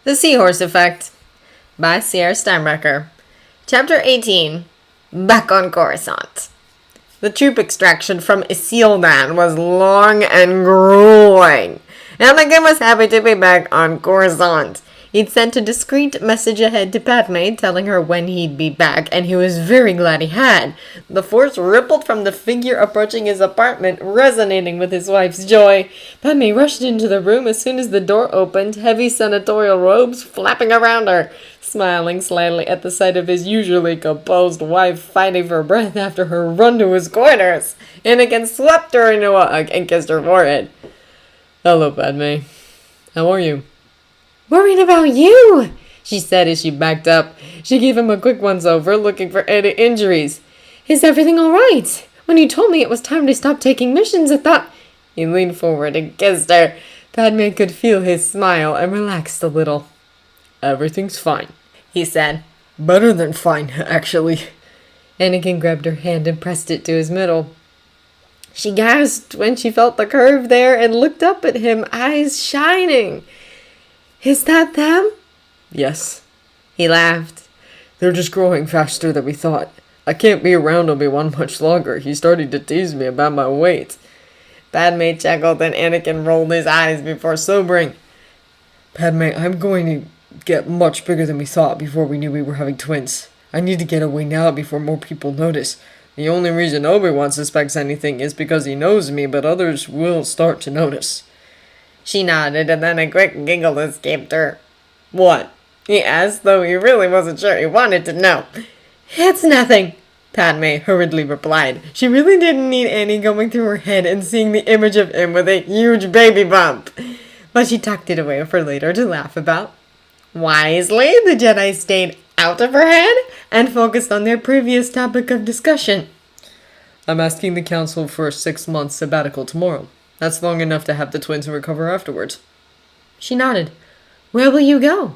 The Seahorse Effect by Sierra Steinbecker. Chapter 18. Back on Coruscant. The troop extraction from Isildan was long and grueling. Anakin was happy to be back on Coruscant. He'd sent a discreet message ahead to Padme telling her when he'd be back, and he was very glad he had. The force rippled from the figure approaching his apartment, resonating with his wife's joy. Padme rushed into the room as soon as the door opened, heavy senatorial robes flapping around her. Smiling slightly at the sight of his usually composed wife fighting for breath after her run to his quarters, Anakin swept her into a hug and kissed her forehead. "Hello, Padme. How are you?" "Worried about you," she said as she backed up. She gave him a quick once-over, looking for any injuries. "Is everything all right? When you told me it was time to stop taking missions, I thought—" He leaned forward and kissed her. Padme could feel his smile and relaxed a little. "Everything's fine," he said. "Better than fine, actually." Anakin grabbed her hand and pressed it to his middle. She gasped when she felt the curve there and looked up at him, eyes shining. "Is that them?" "Yes." He laughed. "They're just growing faster than we thought. I can't be around Obi-Wan much longer. He's starting to tease me about my weight." Padme chuckled and Anakin rolled his eyes before sobering. "Padme, I'm going to get much bigger than we thought before we knew we were having twins. I need to get away now before more people notice. The only reason Obi-Wan suspects anything is because he knows me, but others will start to notice." She nodded, and then a quick giggle escaped her. "What?" he asked, though he really wasn't sure he wanted to know. "It's nothing," Padme hurriedly replied. She really didn't need Annie going through her head and seeing the image of him with a huge baby bump. But she tucked it away for later to laugh about. Wisely, the Jedi stayed out of her head and focused on their previous topic of discussion. "I'm asking the Council for a 6-month sabbatical tomorrow. That's long enough to have the twins recover afterwards." She nodded. "Where will you go?"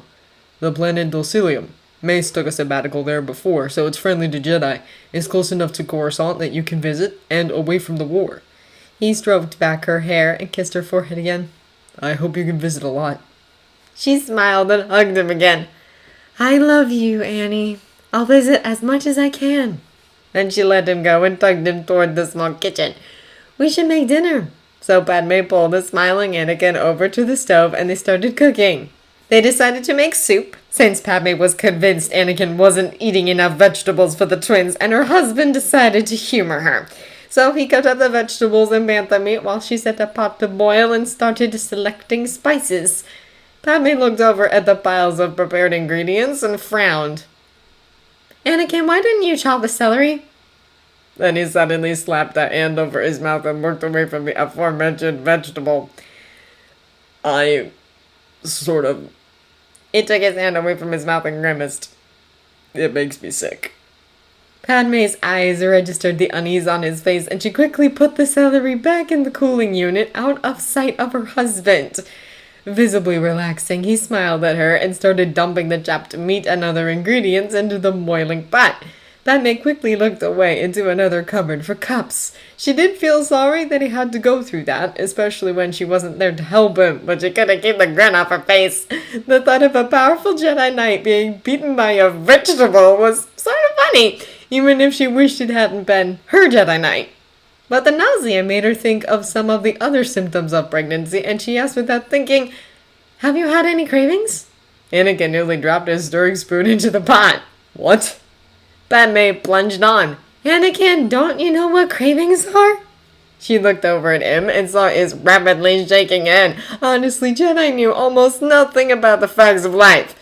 "The planet Dulcilium. Mace took a sabbatical there before, so it's friendly to Jedi. It's close enough to Coruscant that you can visit, and away from the war." He stroked back her hair and kissed her forehead again. "I hope you can visit a lot." She smiled and hugged him again. "I love you, Annie. I'll visit as much as I can." Then she let him go and tugged him toward the small kitchen. "We should make dinner." So Padme pulled the smiling Anakin over to the stove and they started cooking. They decided to make soup, since Padme was convinced Anakin wasn't eating enough vegetables for the twins, and her husband decided to humor her. So he cut up the vegetables and bantha meat while she set a pot to boil and started selecting spices. Padme looked over at the piles of prepared ingredients and frowned. "Anakin, why didn't you chop the celery?" Then he suddenly slapped a hand over his mouth and worked away from the aforementioned vegetable. "I sort of..." He took his hand away from his mouth and grimaced. "It makes me sick." Padme's eyes registered the unease on his face, and she quickly put the celery back in the cooling unit out of sight of her husband. Visibly relaxing, he smiled at her and started dumping the chopped meat and other ingredients into the boiling pot. Padme quickly looked away into another cupboard for cups. She did feel sorry that he had to go through that, especially when she wasn't there to help him, but she couldn't keep the grin off her face. The thought of a powerful Jedi Knight being beaten by a vegetable was sort of funny, even if she wished it hadn't been her Jedi Knight. But the nausea made her think of some of the other symptoms of pregnancy, and she asked without thinking, "Have you had any cravings?" Anakin nearly dropped his stirring spoon into the pot. "What?" Padme plunged on. "Anakin, don't you know what cravings are?" She looked over at him and saw his rapidly shaking head. Honestly, Jedi knew almost nothing about the facts of life.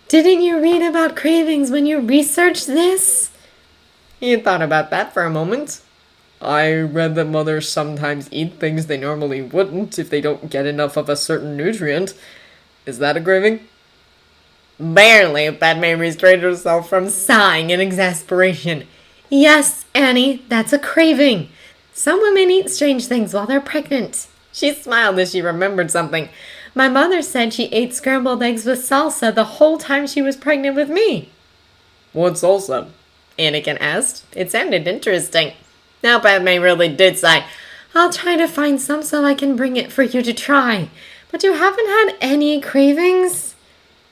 "Didn't you read about cravings when you researched this?" He thought about that for a moment. "I read that mothers sometimes eat things they normally wouldn't if they don't get enough of a certain nutrient. Is that a craving?" Barely, Padme restrained herself from sighing in exasperation. "Yes, Annie, that's a craving. Some women eat strange things while they're pregnant." She smiled as she remembered something. "My mother said she ate scrambled eggs with salsa the whole time she was pregnant with me." "What's salsa?" Anakin asked. It sounded interesting. Now Padme really did sigh. "I'll try to find some so I can bring it for you to try. But you haven't had any cravings?"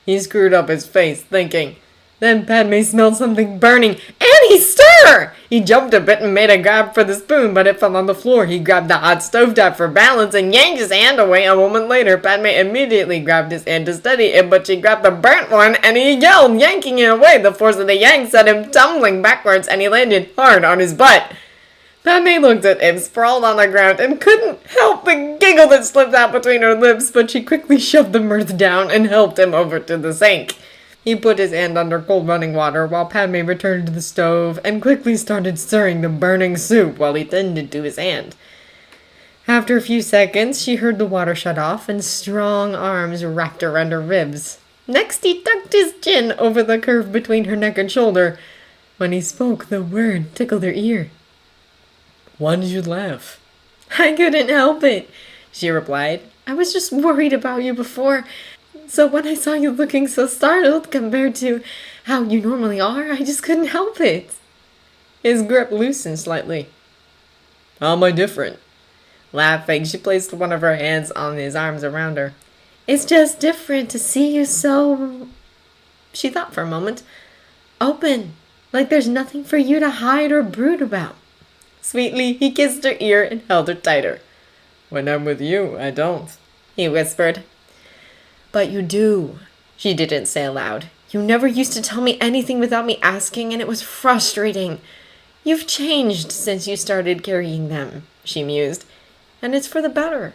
He screwed up his face, thinking. Then Padme smelled something burning. Annie, stir! He jumped a bit and made a grab for the spoon, but it fell on the floor. He grabbed the hot stovetop for balance and yanked his hand away. A moment later, Padme immediately grabbed his hand to steady it, but she grabbed the burnt one and he yelled, yanking it away. The force of the yank set him tumbling backwards and he landed hard on his butt. Padme looked at him, sprawled on the ground, and couldn't help the giggle that slipped out between her lips, but she quickly shoved the mirth down and helped him over to the sink. He put his hand under cold running water while Padme returned to the stove and quickly started stirring the burning soup while he tended to his hand. After a few seconds, she heard the water shut off and strong arms wrapped around her ribs. Next, he tucked his chin over the curve between her neck and shoulder. When he spoke, the word tickled her ear. Why did you laugh? I couldn't help it, she replied. I was just worried about you before. So when I saw you looking so startled compared to how you normally are, I just couldn't help it. His grip loosened slightly. How am I different? Laughing, she placed one of her hands on his arms around her. It's just different to see you so... She thought for a moment. Open, like there's nothing for you to hide or brood about. Sweetly, he kissed her ear and held her tighter. When I'm with you, I don't, he whispered. But you do, she didn't say aloud. You never used to tell me anything without me asking, and it was frustrating. You've changed since you started carrying them, she mused, and it's for the better.